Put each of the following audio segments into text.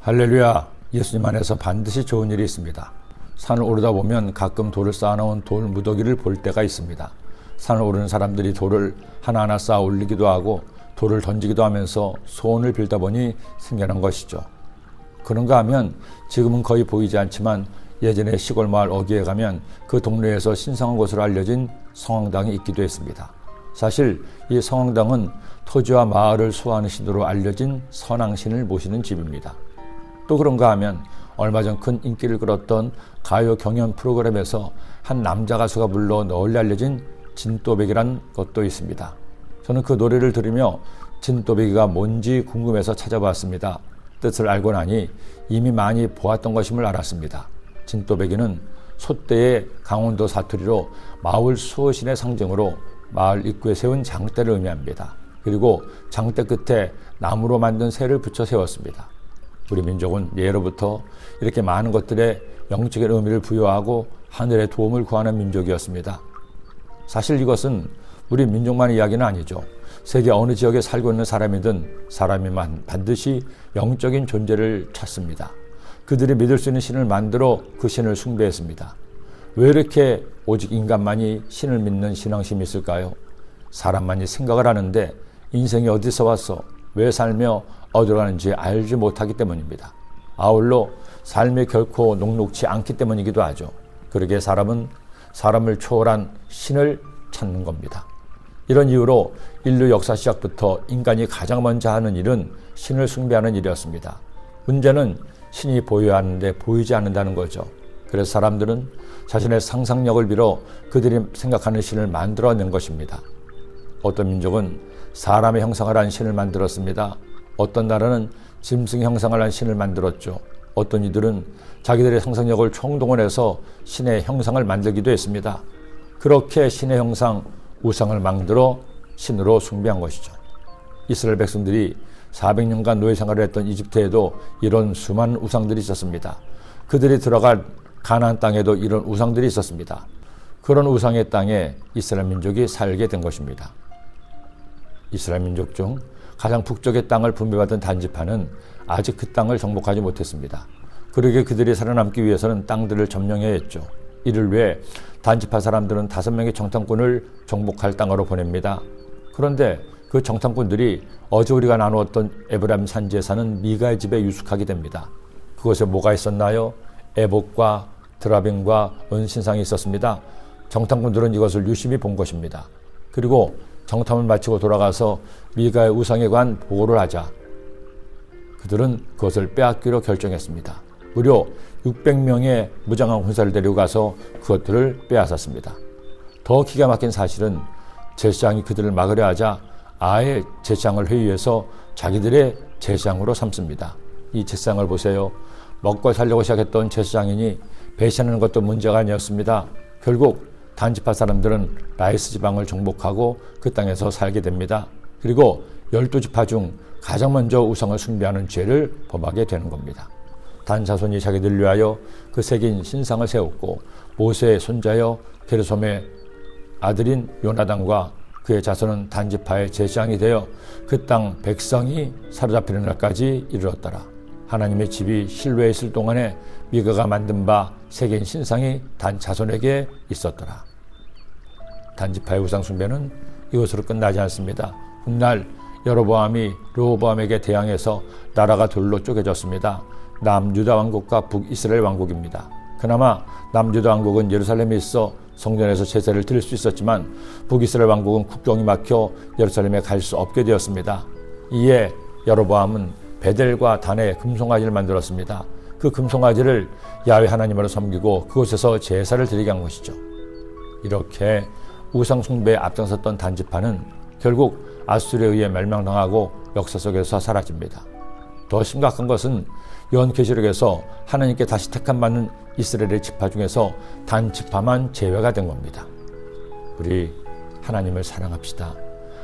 할렐루야, 예수님 안에서 반드시 좋은 일이 있습니다. 산을 오르다 보면 가끔 돌을 쌓아놓은 돌 무더기를 볼 때가 있습니다. 산을 오르는 사람들이 돌을 하나하나 쌓아 올리기도 하고 돌을 던지기도 하면서 소원을 빌다 보니 생겨난 것이죠. 그런가 하면 지금은 거의 보이지 않지만 예전에 시골 마을 어귀에 가면 그 동네에서 신성한 곳으로 알려진 성황당이 있기도 했습니다. 사실 이 성황당은 토지와 마을을 수호하는 신으로 알려진 선왕신을 모시는 집입니다. 또 그런가 하면 얼마 전 큰 인기를 끌었던 가요 경연 프로그램에서 한 남자 가수가 불러 널리 알려진 진또배기란 것도 있습니다. 저는 그 노래를 들으며 진또배기가 뭔지 궁금해서 찾아봤습니다. 뜻을 알고 나니 이미 많이 보았던 것임을 알았습니다. 진또배기는 소대의 강원도 사투리로 마을 수호신의 상징으로 마을 입구에 세운 장대를 의미합니다. 그리고 장대 끝에 나무로 만든 새를 붙여 세웠습니다. 우리 민족은 예로부터 이렇게 많은 것들에 영적인 의미를 부여하고 하늘의 도움을 구하는 민족이었습니다. 사실 이것은 우리 민족만의 이야기는 아니죠. 세계 어느 지역에 살고 있는 사람이든 사람이만 반드시 영적인 존재를 찾습니다. 그들이 믿을 수 있는 신을 만들어 그 신을 숭배했습니다. 왜 이렇게 오직 인간만이 신을 믿는 신앙심이 있을까요? 사람만이 생각을 하는데 인생이 어디서 왔어? 왜 살며 어디로 가는지 알지 못하기 때문입니다. 아울러 삶이 결코 녹록지 않기 때문이기도 하죠. 그러기에 사람은 사람을 초월한 신을 찾는 겁니다. 이런 이유로 인류 역사 시작부터 인간이 가장 먼저 하는 일은 신을 숭배하는 일이었습니다. 문제는 신이 보여야 하는데 보이지 않는다는 거죠. 그래서 사람들은 자신의 상상력을 빌어 그들이 생각하는 신을 만들어낸 것입니다. 어떤 민족은 사람의 형상을 한 신을 만들었습니다. 어떤 나라는 짐승의 형상을 한 신을 만들었죠. 어떤 이들은 자기들의 상상력을 총동원해서 신의 형상을 만들기도 했습니다. 그렇게 신의 형상, 우상을 만들어 신으로 숭배한 것이죠. 이스라엘 백성들이 400년간 노예 생활을 했던 이집트에도 이런 수많은 우상들이 있었습니다. 그들이 들어간 가나안 땅에도 이런 우상들이 있었습니다. 그런 우상의 땅에 이스라엘 민족이 살게 된 것입니다. 이스라엘 민족 중 가장 북쪽의 땅을 분배받은 단지파는 아직 그 땅을 정복하지 못했습니다. 그러기에 그들이 살아남기 위해서는 땅들을 점령해야 했죠. 이를 위해 단지파 사람들은 5명의 정탐꾼을 정복할 땅으로 보냅니다. 그런데 그 정탐꾼들이 어제 우리가 나누었던 에브라임 산지에 사는 미가의 집에 유숙하게 됩니다. 그곳에 뭐가 있었나요? 에봇과 드라빔과 은신상이 있었습니다. 정탐꾼들은 이것을 유심히 본 것입니다. 그리고 정탐을 마치고 돌아가서 미가의 우상에 관한 보고를 하자 그들은 그것을 빼앗기로 결정했습니다. 무려 600명의 무장한 군사를 데리고 가서 그것들을 빼앗았습니다. 더 기가 막힌 사실은 제사장이 그들을 막으려 하자 아예 제사장을 회유해서 자기들의 제사장으로 삼습니다. 이 제사장을 보세요. 먹고 살려고 시작했던 제사장이니 배신하는 것도 문제가 아니었습니다. 결국 단지파 사람들은 라이스 지방을 정복하고 그 땅에서 살게 됩니다. 그리고 12지파 중 가장 먼저 우상을 숭배하는 죄를 범하게 되는 겁니다. 단 자손이 자기들 위하여 그 새긴 신상을 세웠고 모세의 손자여 게르솜의 아들인 요나단과 그의 자손은 단지파의 제사장이 되어 그 땅 백성이 사로잡히는 날까지 이르렀더라. 하나님의 집이 실로에 있을 동안에 미가가 만든 바 새긴 신상이 단 자손에게 있었더라. 단지파의 우상 숭배는 이것으로 끝나지 않습니다. 훗날 여로보암이 르호보암에게 대항해서 나라가 둘로 쪼개졌습니다. 남유다 왕국과 북이스라엘 왕국입니다. 그나마 남유다 왕국은 예루살렘에 있어 성전에서 제사를 드릴 수 있었지만 북이스라엘 왕국은 국경이 막혀 예루살렘에 갈 수 없게 되었습니다. 이에 여로보암은 베델과 단에 금송아지를 만들었습니다. 그 금송아지를 야훼 하나님으로 섬기고 그곳에서 제사를 드리게 한 것이죠. 이렇게 우상 숭배에 앞장섰던 단지파는 결국 아수르에 의해 멸망당하고 역사 속에서 사라집니다. 더 심각한 것은 요한계시록에서 하나님께 다시 택함받는 이스라엘의 지파 중에서 단지파만 제외가 된 겁니다. 우리 하나님을 사랑합시다.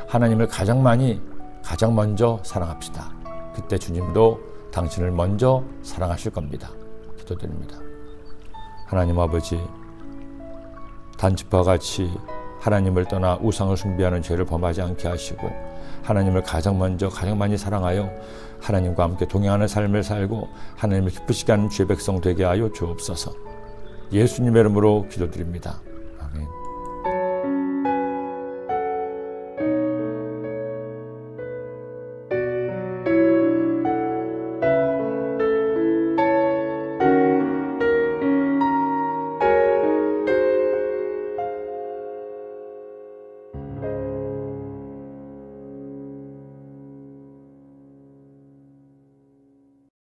하나님을 가장 먼저 사랑합시다. 그때 주님도 당신을 먼저 사랑하실 겁니다. 기도드립니다. 하나님 아버지, 단지파와 같이 하나님을 떠나 우상을 숭배하는 죄를 범하지 않게 하시고 하나님을 가장 먼저 가장 많이 사랑하여 하나님과 함께 동행하는 삶을 살고 하나님을 기쁘시게 하는 주의 백성 되게 하여 주옵소서. 예수님의 이름으로 기도드립니다. 아멘.